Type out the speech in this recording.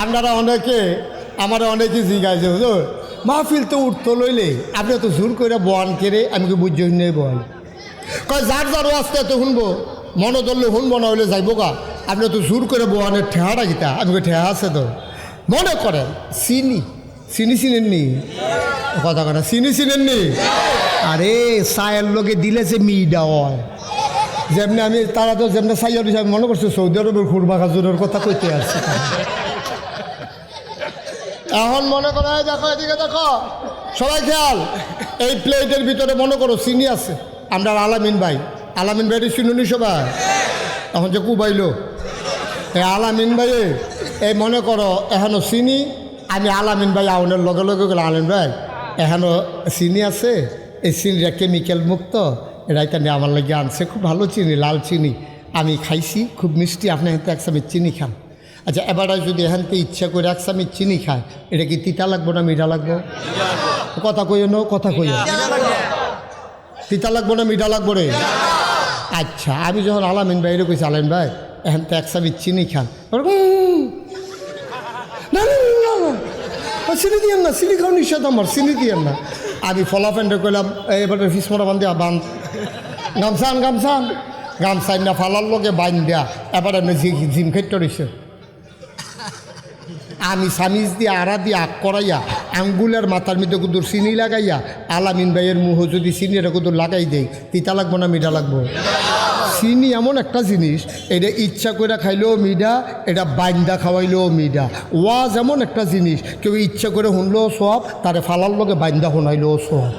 আপনারা অনেকে আমার অনেকে জিজ্ঞাসা হুজুর মাহফিল তো উঠতো লইলে আপনি তো জোর করে বয়ান কেড়ে আমি কি বুঝছি নেই বয়ান কয় যার যার আসতে এত শুনবো মনে ধরলে শুনবো না হইলে যাইব গা আপনি তো জোর করে বয়ানের ঠেহাটা গীতা আমি ঠেহা আছে তো মনে করেন চিনি চিনি চিনেননি কথা কথা চিনি চিনেননি আরে চায়ের লোকে দিলে যে মিডা হয় যেমনি আমি তারা তো যেমনি চাইয়া দিছে আমি মনে করছি সৌদি আরবের খুরমা খাজুরের কথা কইতে আসছি এখন মনে করো দেখো এদিকে দেখো সবাই খেয়াল এই প্লেটের ভিতরে মনে করো চিনি আছে আমরা আলামিন ভাইটি শুনুনি সবাই এখন যে কুবাইল এই আলামিন ভাই এই মনে করো এখনো চিনি আমি আলামিন ভাই আউনের লগে লগে গেলে আলামিন ভাই এখনো চিনি আছে এই চিনিটা কেমিক্যাল মুক্ত এটা এখানে আমার লাগে আনছে খুব ভালো চিনি লাল চিনি আমি খাইছি খুব মিষ্টি আপনি এখান এক চামচ চিনি খান আচ্ছা এবারে যদি এখান থেকে ইচ্ছা করে এক চামচ চিনি খায় এটা কি তিতা লাগবো না মিঠা লাগবো কথা কইও না কথা কইও তিতা লাগবো না মিঠা লাগবো রে আচ্ছা আমি যখন আলামিন ভাই কইছি আলামিন ভাই এখান থেকে এক চামচ চিনি খান না চিনি দিয়েন না চিনি খাওয়া নিষেধ আমার চিনি দিয়েন না আমি ফলাফেন্ডে কইলাম এবারে ফিসমরা বান্ধে বান গামছান না ফালার লগে বাইন দেয়া এবার এমনি জিম খেতে রয়েছে আমি সামিজ দিয়ে আড়া দিয়ে আগ করাইয়া আঙ্গুলের মাথার মধ্যে কুদুর চিনি লাগাইয়া আলামিন ভাইয়ের মুহ যদি চিনিটা কুদুর লাগাই দেই তিতা লাগবো না মিঠা লাগবো চিনি এমন একটা জিনিস এটা ইচ্ছা করে খাইলেও মিঠা এটা বাইন্দা খাওয়াইলেও মিঠা ওয়াজ এমন একটা জিনিস কেউ ইচ্ছা করে শুনলেও সব তারে ফালার লগে বাইন্দা শোনাইলেও সব